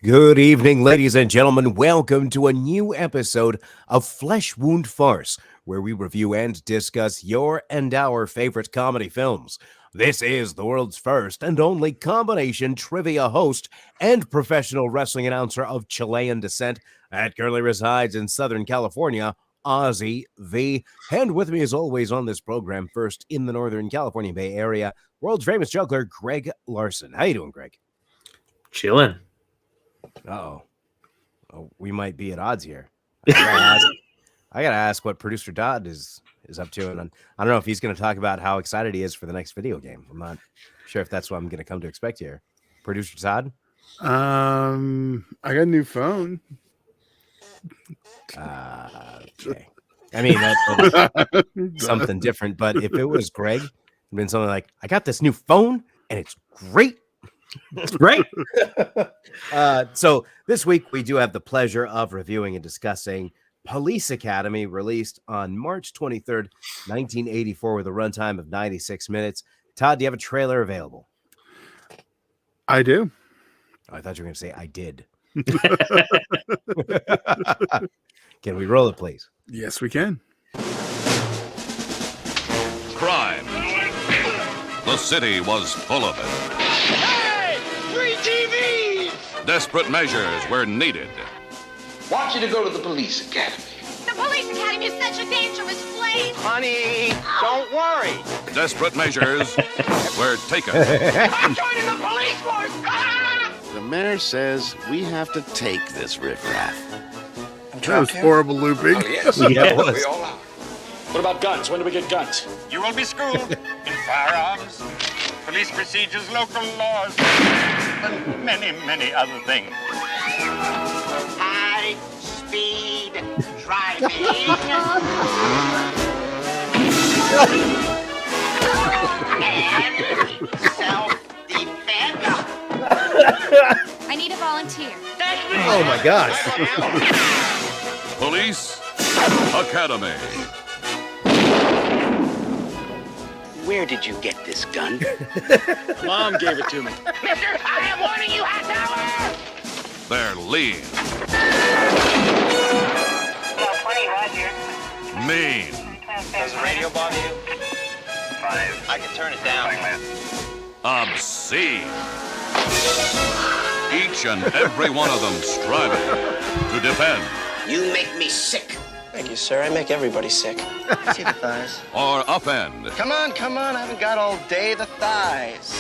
Good evening, ladies and gentlemen. Welcome to a new episode of Flesh Wound Farce, where we review and discuss your and our favorite comedy films. This is the world's first and only combination trivia host and professional wrestling announcer of Chilean descent that currently resides in Southern California, Ozzy V. And with me, as always, on this program, first in the Northern California Bay Area, world's famous juggler, Greg Larson. How you doing, Greg? Chilling. Uh-oh. Oh, we might be at odds here. I gotta ask what producer Todd is up to, and I don't know if he's going to talk about how excited he is for the next video game. I'm not sure if that's what I'm going to come to expect here. Producer Todd. I got a new phone. Okay. I mean, that is something different, but if it was Greg, it'd been something like, I got this new phone and it's great. It's great. So this week we do have the pleasure of reviewing and discussing Police Academy, released on March 23rd, 1984, with a runtime of 96 minutes. Todd, do you have a trailer available? I do. Oh, I thought you were going to say I did. Can we roll it, please? Yes, we can. Crime. The city was full of it. Hey! Free TVs! Desperate measures were needed. Want you to go to the police academy. The police academy is such a dangerous place. Honey, don't worry. Desperate measures were taken. I'm joining the police force! Ah! The mayor says we have to take this riffraff. That was horrible looping. Oh, yes. Yeah, it was. We all are. What about guns? When do we get guns? You will be schooled in firearms, police procedures, local laws, and many, many other things. High speed driving. and self-defense. I need a volunteer. Oh my gosh. Police Academy. Where did you get this gun? Mom gave it to me. Mister, I am warning you, Hightower! They're lean, 20, Roger. mean, Does the radio bother you? 5. I can turn it down. obscene. Each and every one of them striving to defend You make me sick. Thank you, sir. I make everybody sick. See the thighs. or offend. Come on. I haven't got all day. The thighs.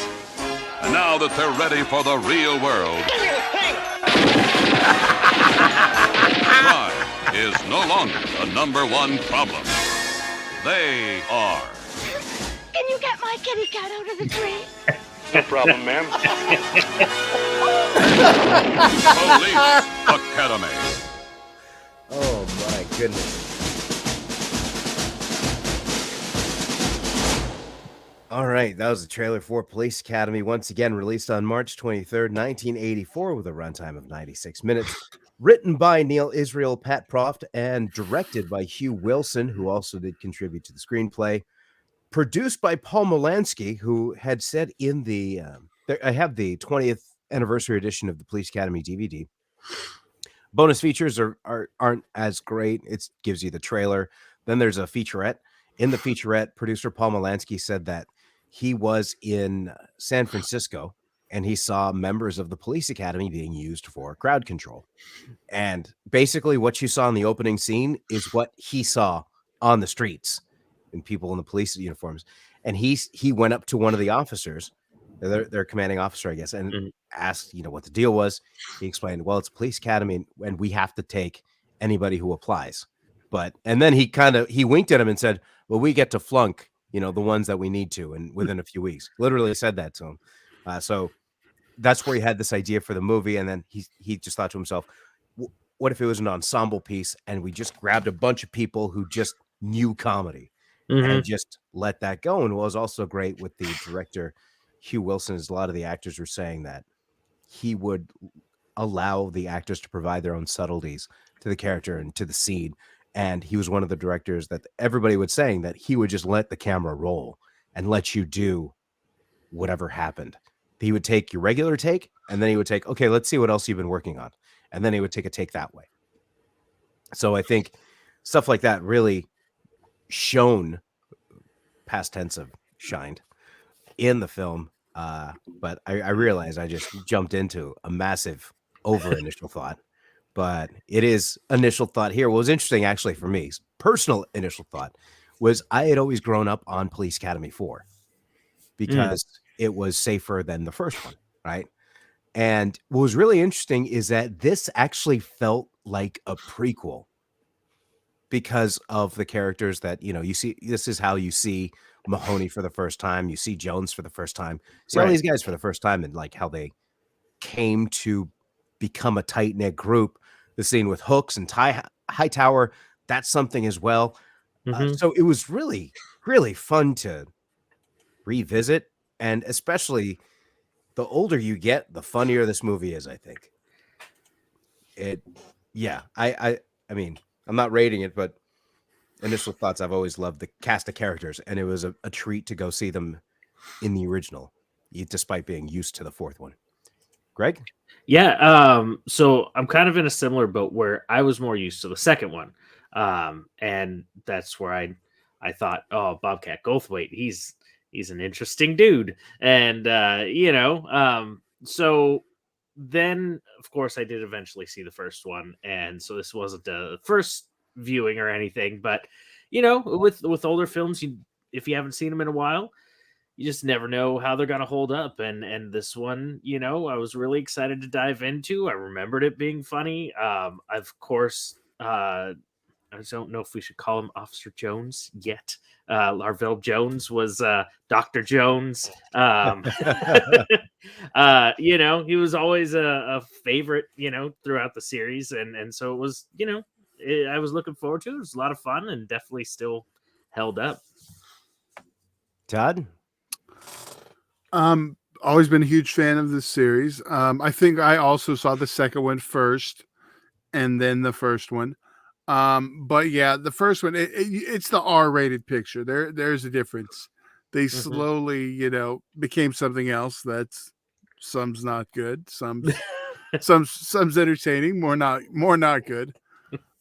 And now that they're ready for the real world, Give me the thing! crime is no longer the #1 problem. They are. Can you get my kitty cat out of the tree? No problem, ma'am. Police Academy. Oh my goodness. All right, that was the trailer for Police Academy, once again released on March 23rd, 1984, with a runtime of 96 minutes. Written by Neil Israel, Pat Proft, and directed by Hugh Wilson, who also did contribute to the screenplay. Produced by Paul Molansky, who had said in the I have the 20th anniversary edition of the Police Academy DVD. Bonus features aren't as great. It gives you the trailer. Then there's a featurette. In the featurette, producer Paul Molansky said that he was in San Francisco and he saw members of the police academy being used for crowd control. And basically what you saw in the opening scene is what he saw on the streets and people in the police uniforms. And he went up to one of the officers, their commanding officer, I guess, and asked, what the deal was. He explained, well, it's a police academy and we have to take anybody who applies. And then he winked at him and said, well, we get to flunk, the ones that we need to, and within a few weeks. Literally said that to him. So that's where he had this idea for the movie. And then he just thought to himself, what if it was an ensemble piece and we just grabbed a bunch of people who just knew comedy and just let that go? And what was also great with the director, Hugh Wilson, is a lot of the actors were saying that he would allow the actors to provide their own subtleties to the character and to the scene. And he was one of the directors that everybody was saying that he would just let the camera roll and let you do whatever happened. he would take your regular take, and then he would take, okay, let's see what else you've been working on. And then he would take a take that way. So I think stuff like that really shone, past tense of shined, in the film. But I realized I just jumped into a massive over initial thought. But it is initial thought here. What was interesting, actually, for me, personal initial thought, was I had always grown up on Police Academy 4 because it was safer than the first one, right? And what was really interesting is that this actually felt like a prequel because of the characters that, you see. This is how you see Mahoney for the first time. You see Jones for the first time. See all these guys for the first time, and like how they came to become a tight-knit group. The scene with Hooks and Hightower, that's something as well. So it was really, really fun to revisit, and especially the older you get, the funnier this movie is, I think. I mean, I'm not rating it, but initial thoughts, I've always loved the cast of characters, and it was a treat to go see them in the original, despite being used to the fourth one. Greg? Yeah, so I'm kind of in a similar boat where I was more used to the second one. And that's where I thought, oh, Bobcat Goldthwait, he's an interesting dude. And so then of course I did eventually see the first one, and so this wasn't the first viewing or anything, but with older films, if you haven't seen them in a while, you just never know how they're going to hold up. And this one, I was really excited to dive into. I remembered it being funny. Of course, I don't know if we should call him Officer Jones yet. Larvell Jones was Dr. Jones. He was always a favorite, throughout the series. And so it was, I was looking forward to it. It was a lot of fun and definitely still held up. Todd? Always been a huge fan of this series. I think I also saw the second one first and then the first one. But yeah, the first one, it's the R-rated picture. There's a difference. They slowly, became something else. Some's not good. Some's entertaining, more not good.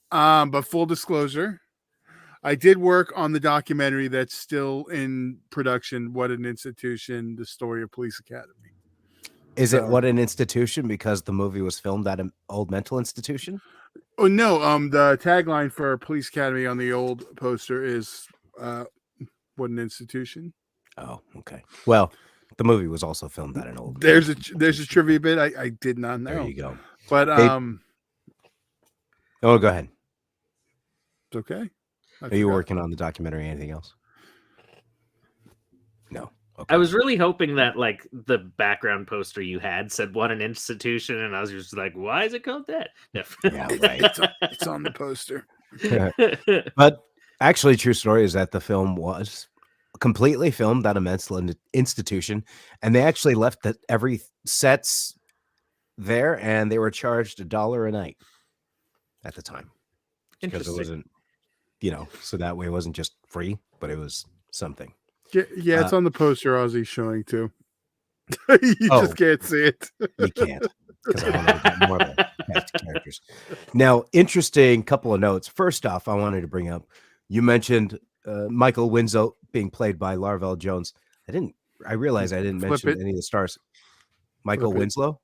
But full disclosure, I did work on the documentary that's still in production, What an Institution, the story of Police Academy. Is it What an Institution because the movie was filmed at an old mental institution? Oh no, the tagline for Police Academy on the old poster is What an Institution. Oh, okay. Well, the movie was also filmed at an old There's a trivia bit I did not know. There you go. But oh, go ahead. It's okay. Are you working on the documentary? Anything else? No. Okay. I was really hoping that like the background poster you had said "What an Institution," and I was just like, "Why is it called that?" Yeah, right. It's on the poster. But actually, true story is that the film was completely filmed at a mental institution, and they actually left every sets there, and they were charged $1 a night at the time because it wasn't. So that way it wasn't just free, but it was something. Yeah, it's on the poster Ozzy's showing too. You just can't see it. You can't, because I wanted to get more of the cast of characters. Now, interesting couple of notes. First off, I wanted to bring up, you mentioned Michael Winslow being played by Larvell Jones. I realized I didn't mention any of the stars. Michael Winslow?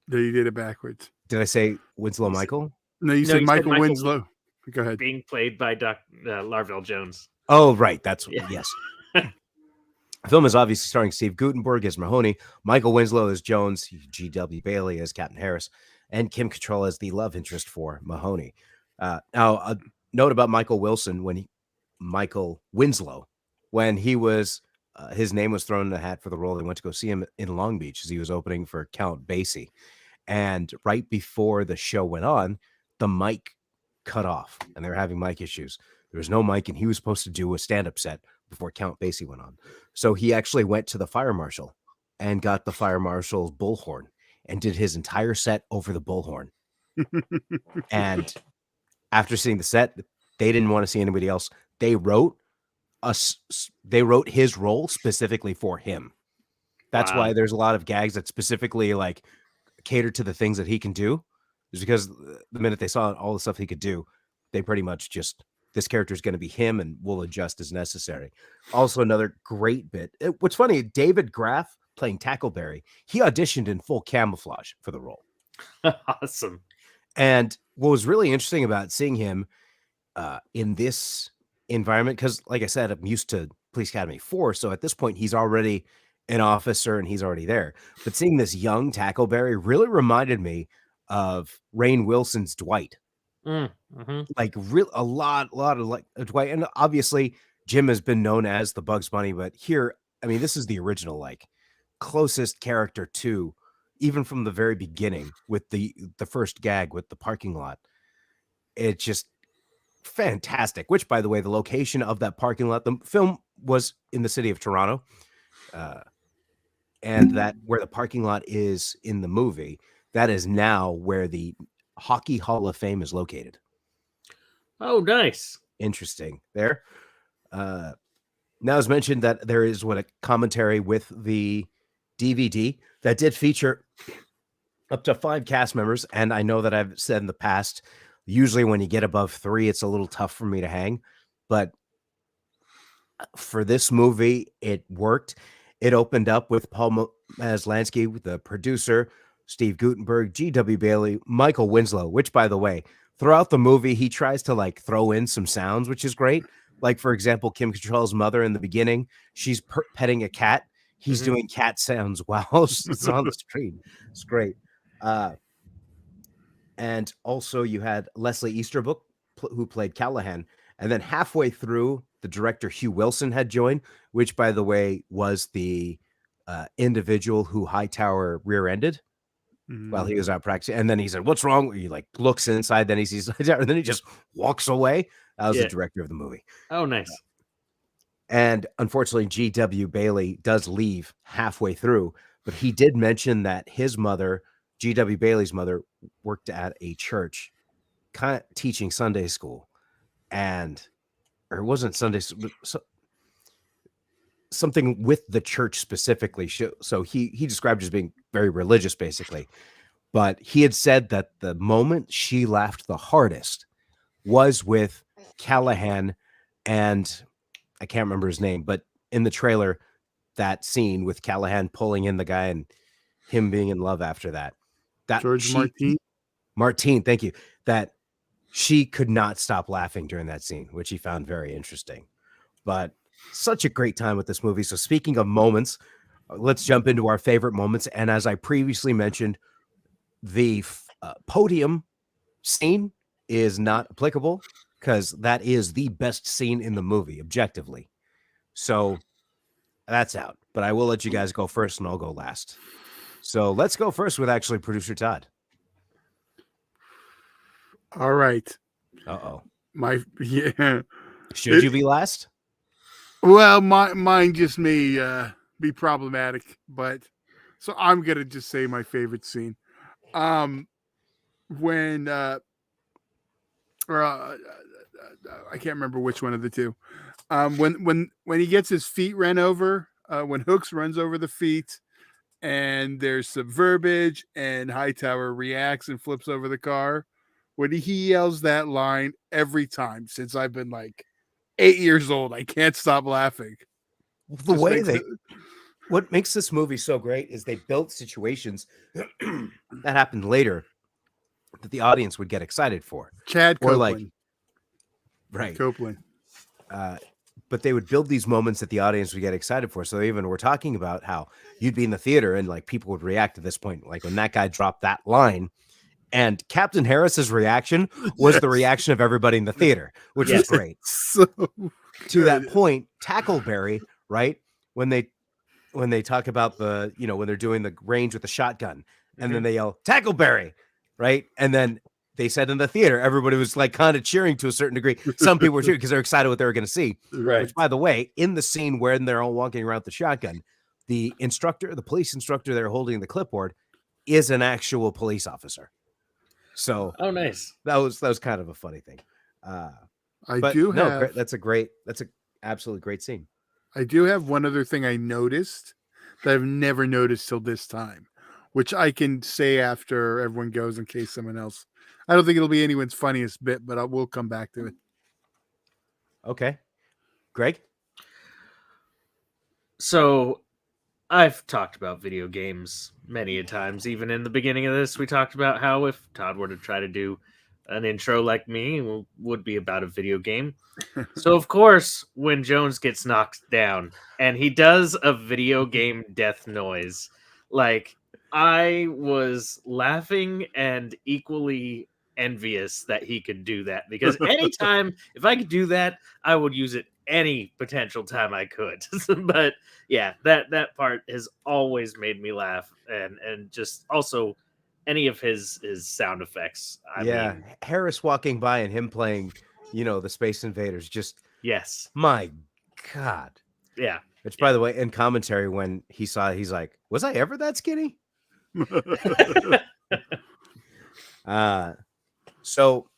No, you did it backwards. Did I say Winslow Michael? No, you said Michael Winslow. Go ahead. Being played by Larvell Jones. Oh, right. Yes. The film is obviously starring Steve Guttenberg as Mahoney, Michael Winslow as Jones, G.W. Bailey as Captain Harris, and Kim Cattrall as the love interest for Mahoney. Now, a note about Michael Winslow, when he was, his name was thrown in the hat for the role, they went to go see him in Long Beach as he was opening for Count Basie. And right before the show went on, the mic cut off, and they were having mic issues. There was no mic, and he was supposed to do a stand-up set before Count Basie went on. So he actually went to the fire marshal and got the fire marshal's bullhorn and did his entire set over the bullhorn. And after seeing the set, they didn't want to see anybody else. They wrote his role specifically for him. That's Wow. why there's a lot of gags that specifically like cater to the things that he can do. Is because the minute they saw all the stuff he could do, they pretty much just this character is going to be him, and we'll adjust as necessary. Also, another great bit. What's funny, David Graff playing Tackleberry, he auditioned in full camouflage for the role. Awesome. And what was really interesting about seeing him in this environment, because like I said, I'm used to Police Academy 4, so at this point he's already an officer and he's already there. But seeing this young Tackleberry really reminded me of Rainn Wilson's Dwight. Mm-hmm. Like a lot of like Dwight, and obviously Jim has been known as the Bugs Bunny, but here, I mean, this is the original, like closest character to, even from the very beginning with the first gag with the parking lot. It's just fantastic. Which, by the way, the location of that parking lot, the film was in the city of Toronto, and that where the parking lot is in the movie, that is now where the Hockey Hall of Fame is located. Oh, nice. Interesting there. Now it's mentioned that there is a commentary with the DVD that did feature up to 5 cast members. And I know that I've said in the past, usually when you get above 3, it's a little tough for me to hang. But for this movie, it worked. It opened up with Paul Maslansky, the producer, Steve Guttenberg, G.W. Bailey, Michael Winslow, which, by the way, throughout the movie, he tries to like throw in some sounds, which is great. Like, for example, Kim Cattrall's mother in the beginning, she's petting a cat. He's doing cat sounds while it's on the screen. It's great. And also you had Leslie Easterbrook, who played Callahan. And then halfway through, the director Hugh Wilson had joined, which, by the way, was the individual who Hightower rear-ended while he was out practicing. And then he said, "What's wrong?" He like looks inside, then he sees Hightower, and then he just walks away. That was the director of the movie. Oh, nice. And unfortunately, G.W. Bailey does leave halfway through, but he did mention that his mother, G.W. Bailey's mother, worked at a church, kind of teaching Sunday school, or it wasn't Sunday, something with the church specifically. So he described as being very religious, basically. But he had said that the moment she laughed the hardest was with Callahan, and I can't remember his name, but in the trailer, that scene with Callahan pulling in the guy and him being in love after that. George Martin, thank you. That she could not stop laughing during that scene, which he found very interesting. But such a great time with this movie. So speaking of moments, let's jump into our favorite moments. And as I previously mentioned, the podium scene is not applicable because that is the best scene in the movie, objectively. So that's out. But I will let you guys go first and I'll go last. So let's go first with actually producer Todd. All right. Uh-oh. Should you be last? Well, mine just may be problematic, but so I'm gonna just say my favorite scene. When I can't remember which one of the two. When he gets his feet ran over, when Hooks runs over the feet, and there's some verbiage, and Hightower reacts and flips over the car. When he yells that line every time since I've been like 8 years old, I can't stop laughing. What makes this movie so great is they built situations that happened later that the audience would get excited for. Chad Copeland. Right. Copeland. But they would build these moments that the audience would get excited for. So even we're talking about how you'd be in the theater and like people would react to this point. Like when that guy dropped that line, and Captain Harris's reaction was the reaction of everybody in the theater, which was great. So to that point, Tackleberry, right? When they talk about the, when they're doing the range with the shotgun, and then they yell Tackleberry, right? And then they said in the theater, everybody was like kind of cheering to a certain degree. Some people were cheering because they're excited what they were going to see. Right. Which, by the way, in the scene where they're all walking around with the shotgun, the police instructor they're holding the clipboard is an actual police officer. So, oh, nice. That was kind of a funny thing. That's an absolutely great scene. I do have one other thing I noticed that I've never noticed till this time, which I can say after everyone goes in case someone else. I don't think it'll be anyone's funniest bit, but we'll come back to it. Okay. Greg? So I've talked about video games many a times. Even in the beginning of this, we talked about how if Todd were to try to do an intro like me, it would be about a video game. So, of course, when Jones gets knocked down and he does a video game death noise, like, I was laughing and equally envious that he could do that, because anytime, if I could do that, I would use it any potential time I could. But yeah, that part has always made me laugh, and just also any of his sound effects. I mean, Harris walking by and him playing, the Space Invaders. Just yes, my God. yeah. Which, by the way, in commentary, when he saw it, he's like, "Was I ever that skinny?" So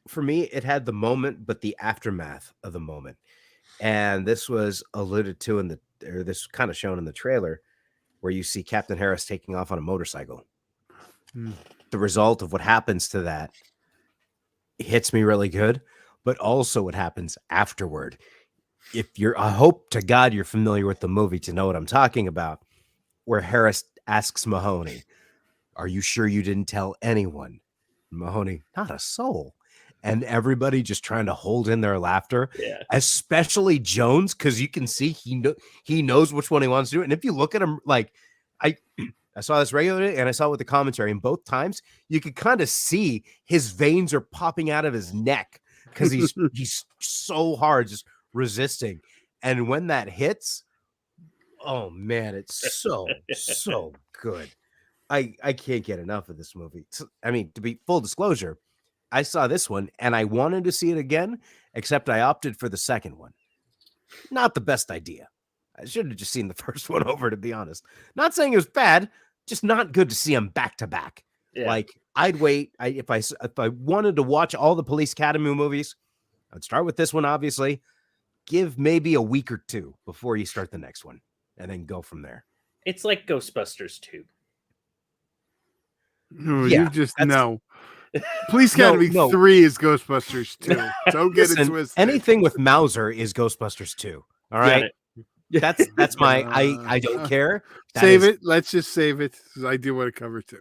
for me, it had the moment, but the aftermath of the moment. And this was alluded to this kind of shown in the trailer, where you see Captain Harris taking off on a motorcycle. The result of what happens to that hits me really good, but also what happens afterward. I hope to God you're familiar with the movie to know what I'm talking about, where Harris asks Mahoney, "Are you sure you didn't tell anyone?" Mahoney, "Not a soul." And everybody just trying to hold in their laughter, especially Jones, because you can see he knows which one he wants to do. And if you look at him, like I saw this regularly and I saw it with the commentary, and both times you could kind of see his veins are popping out of his neck because he's so hard just resisting. And when that hits, oh man, it's so good. I can't get enough of this movie. I mean, to be full disclosure, I saw this one and I wanted to see it again, except I opted for the second one. Not the best idea. I should have just seen the first one over, to be honest. Not saying it was bad, just not good to see them back to back. Like, I'd wait. If I wanted to watch all the Police Academy movies, I'd start with this one, obviously. Give maybe a week or two before you start the next one, and then go from there. It's like Ghostbusters 2. You just know. Police Academy 3 is Ghostbusters 2. Don't get it twisted. Anything with Mauser is Ghostbusters 2. All right. That's my I don't care. Save it. Let's just save it, because I do want to cover 2.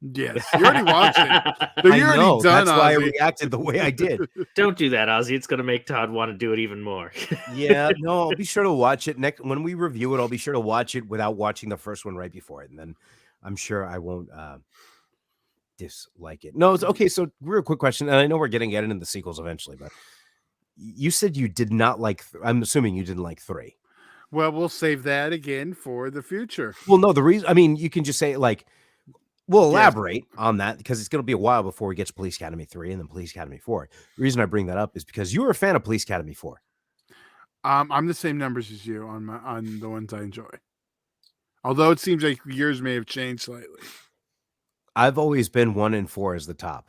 Yes, you already watched it. You're already done. That's why I reacted the way I did. Don't do that, Ozzy. It's going to make Todd want to do it even more. I'll be sure to watch it next when we review it. I'll be sure to watch it without watching the first one right before it, and then I'm sure I won't dislike it. No, it's okay. So, real quick question, and I know we're getting into the sequels eventually, but you said you did not like. I'm assuming you didn't like 3. Well, we'll save that again for the future. Well, no, the reason. I mean, you can just say like. We'll elaborate on that because it's going to be a while before we get to Police Academy 3 and then Police Academy 4. The reason I bring that up is because you were a fan of Police Academy 4. I'm the same numbers as you on the ones I enjoy. Although it seems like yours may have changed slightly. I've always been 1 and 4 as the top.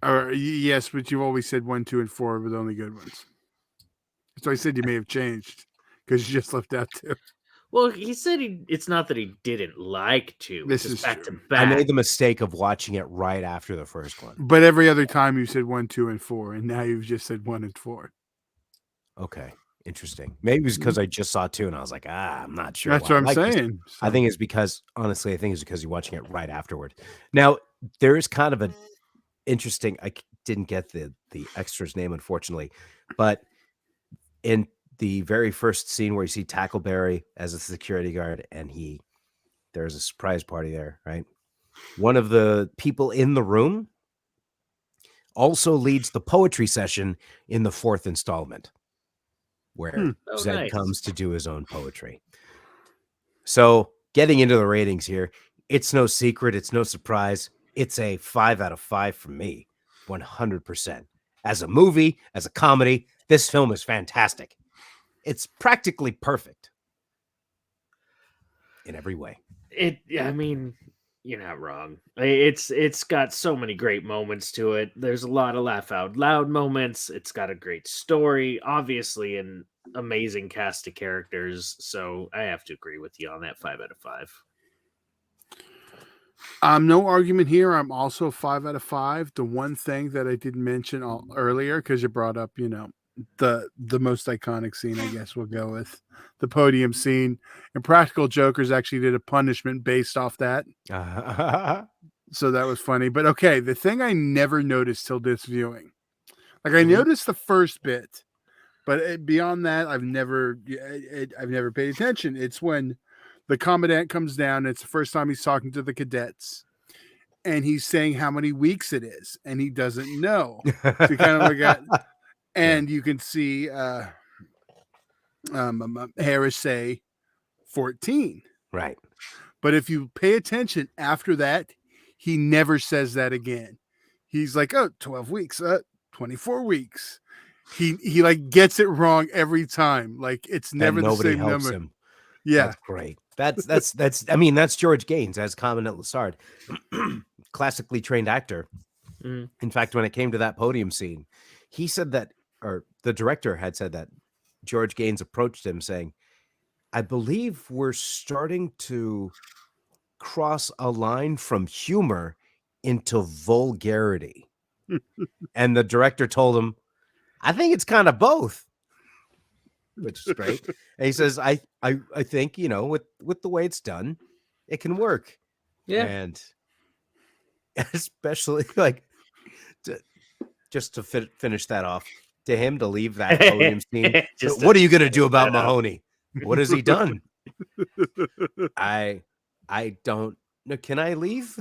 Yes, but you've always said 1, 2, and 4 were the only good ones. So I said you may have changed because you just left out 2. Well, he said it's not that he didn't like to. This is back true. to back. I made the mistake of watching it right after the first one. But every other time you said 1, 2, and 4, and now you've just said 1 and 4. Okay, interesting. Maybe it was because I just saw 2 and I was like, I'm not sure. That's what I'm saying. I think it's because, honestly, you're watching it right afterward. Now, there is kind of an interesting. I didn't get the extra's name, unfortunately, but in the very first scene where you see Tackleberry as a security guard and there's a surprise party there, right? One of the people in the room also leads the poetry session in the 4th installment where Zed comes to do his own poetry. So getting into the ratings here, it's no secret. It's no surprise. It's a 5 out of 5 for me. 100%. As a movie, as a comedy, this film is fantastic. It's practically perfect in every way. I mean, you're not wrong. It's got so many great moments to it. There's a lot of laugh out loud moments. It's got a great story, obviously, and amazing cast of characters. So I have to agree with you on that 5 out of 5. No argument here. I'm also 5 out of 5. The one thing that I didn't mention earlier, because you brought up, the most iconic scene, I guess we'll go with the podium scene. And Practical Jokers actually did a punishment based off that. So that was funny. But okay, the thing I never noticed till this viewing, like I noticed the first bit, but beyond that, I've never paid attention. It's when the commandant comes down. It's the first time he's talking to the cadets, and he's saying how many weeks it is, and he doesn't know. So he kind of like and you can see Harris say 14. Right. But if you pay attention after that, he never says that again. He's like, 12 weeks, 24 weeks. He like gets it wrong every time. Like it's never the same number. Him. Yeah. That's great. That's George Gaines as Commandant Lassard, classically trained actor. In fact, when it came to that podium scene, he said that, or the director had said that George Gaines approached him saying, I believe we're starting to cross a line from humor into vulgarity. And the director told him, I think it's kind of both, which is great. And he says, I think, with the way it's done, it can work. Yeah. And especially like just to finish that off, to him to leave that podium scene. What are you going to do about Mahoney? What has he done? I don't know. Can I leave?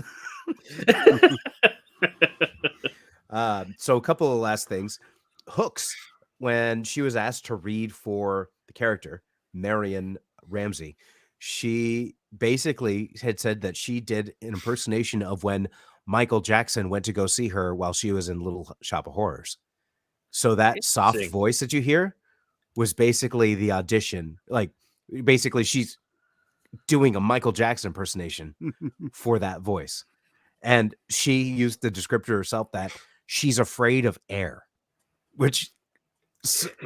So a couple of last things. Hooks, when she was asked to read for the character, Marion Ramsey, she basically had said that she did an impersonation of when Michael Jackson went to go see her while she was in Little Shop of Horrors. So that soft voice that you hear was basically the audition. Like, basically, she's doing a Michael Jackson impersonation for that voice. And she used the descriptor herself that she's afraid of air, which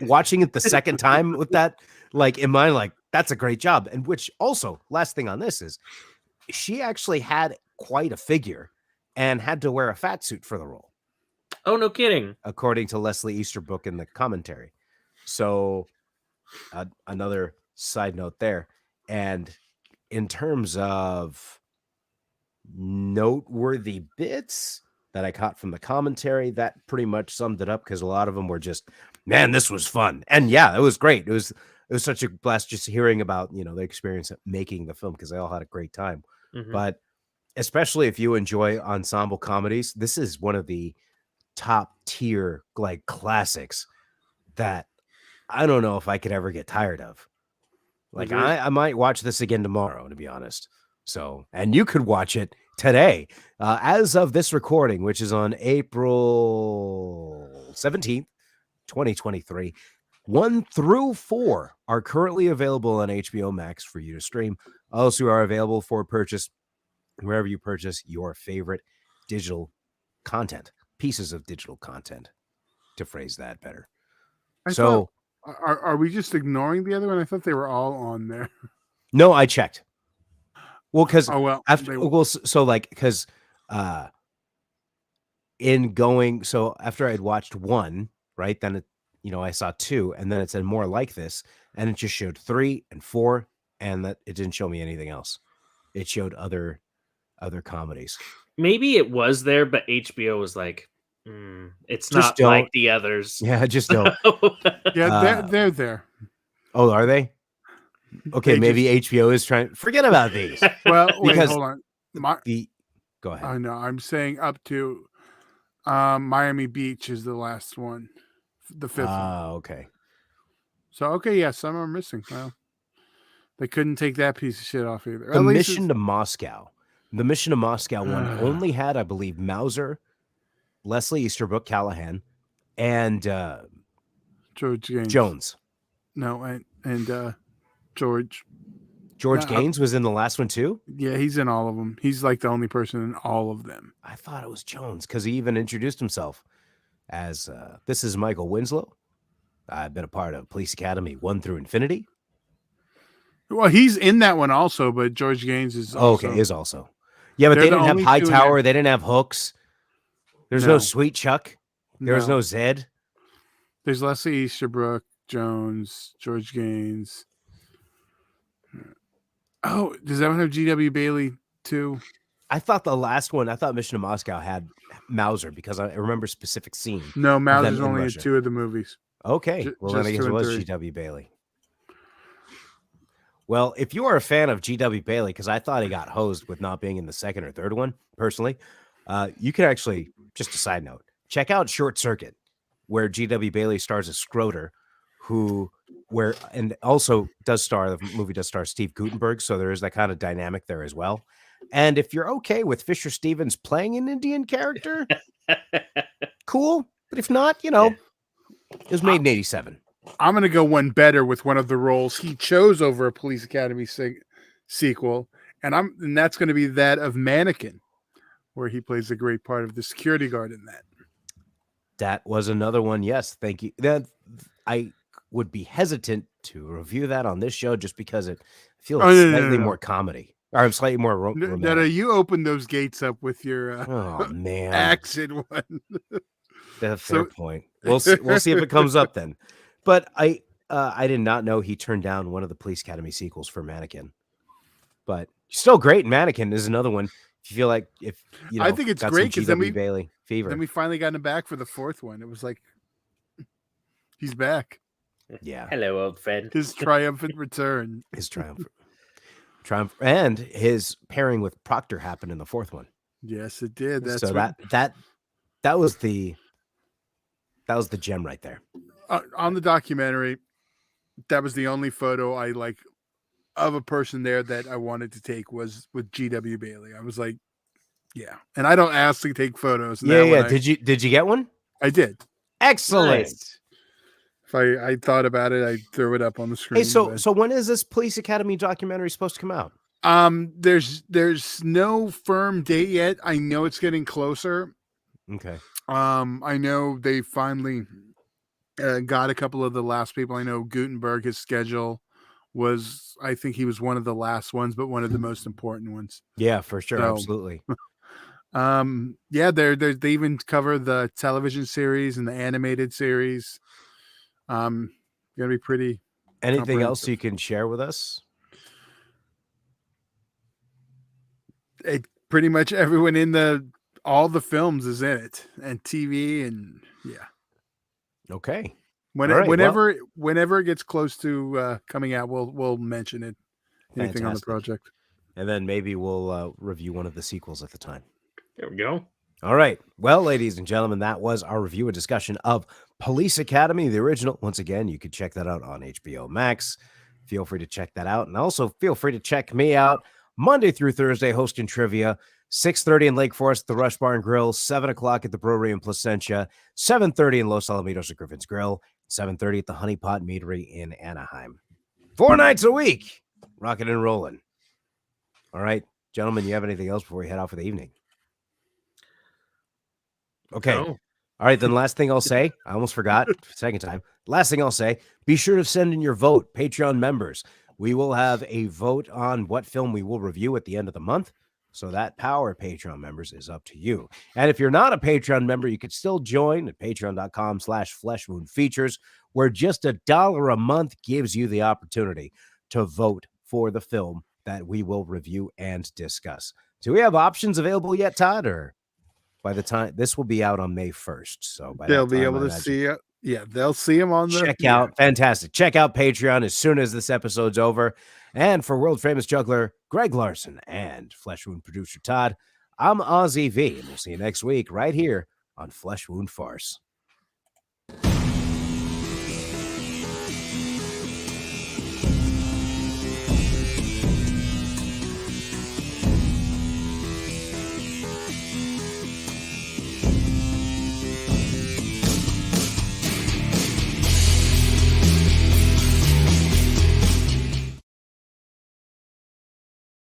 watching it the second time with that, like in mind, like that's a great job. And which also, last thing on this is she actually had quite a figure and had to wear a fat suit for the role. Oh, no kidding. According to Leslie Easterbrook in the commentary. So another side note there. And in terms of noteworthy bits that I caught from the commentary, that pretty much summed it up, because a lot of them were just, man, this was fun. And yeah, it was great. It was such a blast just hearing about, the experience of making the film, because they all had a great time. But especially if you enjoy ensemble comedies, this is one of the top tier like classics that I don't know if I could ever get tired of. Like I might watch this again tomorrow, to be honest. So, and you could watch it today, as of this recording, which is on April 17th, 2023. 1 through 4 are currently available on HBO Max for you to stream. Also are available for purchase wherever you purchase your favorite digital content, pieces of digital content, to phrase that better. Are we just ignoring the other one? I thought they were all on there. No, I checked. Well, because after after I'd watched 1, right, then I saw 2, and then it said more like this, and it just showed 3 and 4, and that it didn't show me anything else. It showed other comedies. Maybe it was there, but HBO was like, it's Just not like the others. Yeah, just don't. Yeah, they're there. Oh, are they? Okay, maybe HBO is trying. Forget about these. Well, wait, hold on. Go ahead. I know. I'm saying up to Miami Beach is the last one, the 5th one. Okay. So yeah, some are missing. Well, they couldn't take that piece of shit off either. The Mission to Moscow. The Mission to Moscow one only had, I believe, Mauser, Leslie Easterbrook Callahan, and George Gaines. Jones. No, and George Gaines was in the last one too? Yeah, he's in all of them. He's like the only person in all of them. I thought it was Jones, because he even introduced himself as this is Michael Winslow. I've been a part of Police Academy 1 through Infinity. Well, he's in that one also, but George Gaines is also. Okay, is also. Yeah, but They're they the didn't have only two in Hightower. that. They didn't have Hooks. There's no Sweet Chuck. There was no Zed. There's Leslie Easterbrook, Jones, George Gaines. Oh, does that one have G.W. Bailey too? I thought the last one, I thought Mission to Moscow had Mauser because I remember a specific scene. No, of them Mauser's in only in Russia. 2 of the movies. Okay, well then I just guess 2 it and was 3. G.W. Bailey. Well, if you are a fan of G.W. Bailey, because I thought he got hosed with not being in the second or third one, personally, you can actually, just a side note, check out Short Circuit, where G.W. Bailey stars as Scroder, and also the movie does star Steve Guttenberg, so there is that kind of dynamic there as well. And if you're okay with Fisher Stevens playing an Indian character, cool. But if not, it was made in 87. I'm going to go one better with one of the roles he chose over a Police Academy sequel, and that's going to be that of Mannequin, where he plays a great part of the security guard in that. That was another one. Yes, thank you. That I would be hesitant to review that on this show just because it feels slightly more comedy or slightly more romantic. You open those gates up with your oh man accent one. That's a fair point. We'll see if it comes up then. But I did not know he turned down one of the Police Academy sequels for Mannequin. But still great. Mannequin is another one. If you feel like I think it's great because then Bailey fever. Then we finally got him back for the 4th one. It was like he's back. Yeah. Hello, old friend. His triumphant return. His triumph, and his pairing with Proctor happened in the 4th one. Yes, it did. That's so that was the gem right there. On the documentary, that was the only photo I like of a person there that I wanted to take was with G.W. Bailey. I was like, yeah. And I don't ask to take photos. Yeah. Did you get one? I did. Excellent. Nice. If I thought about it, I threw it up on the screen. Hey, so when is this Police Academy documentary supposed to come out? There's no firm date yet. I know it's getting closer. Okay. I know they finally got a couple of the last people. I know Guttenberg, his schedule was, I think he was one of the last ones, but one of the most important ones. Yeah, for sure. Absolutely. Yeah, they even cover the television series and the animated series. Gonna be pretty. Anything else you can share with us? Pretty much everyone in all the films is in it, and TV, and yeah. Okay. Whenever it gets close to coming out, we'll mention it. Anything Fantastic. on the project, and then maybe we'll review one of the sequels at the time. There we go. All right. Well, ladies and gentlemen, that was our review and discussion of Police Academy, the original. Once again, you can check that out on HBO Max. Feel free to check that out. And also feel free to check me out Monday through Thursday, hosting trivia, 6:30 in Lake Forest, the Rush Bar and Grill, 7 o'clock at the Brewery in Placentia, 7:30 in Los Alamitos at Griffin's Grill, 7:30 at the Honey Pot Meadery in Anaheim. 4 nights a week, rocking and rolling. All right, gentlemen, you have anything else before we head out for the evening? Okay. No. All right, then last thing I'll say, I almost forgot, second time. Last thing I'll say, be sure to send in your vote, Patreon members. We will have a vote on what film we will review at the end of the month. So that power, Patreon members, is up to you. And if you're not a Patreon member, you can still join at patreon.com/Flesh Wound Features, where just $1 a month gives you the opportunity to vote for the film that we will review and discuss. Do we have options available yet, Todd? Or by the time this will be out on May 1st. So they'll be able to see it. Yeah, they'll see them on the check out. Fantastic. Check out Patreon as soon as this episode's over. And for world famous juggler Greg Larson and Flesh Wound producer Todd, I'm Ozzy V, and we'll see you next week right here on Flesh Wound Farce.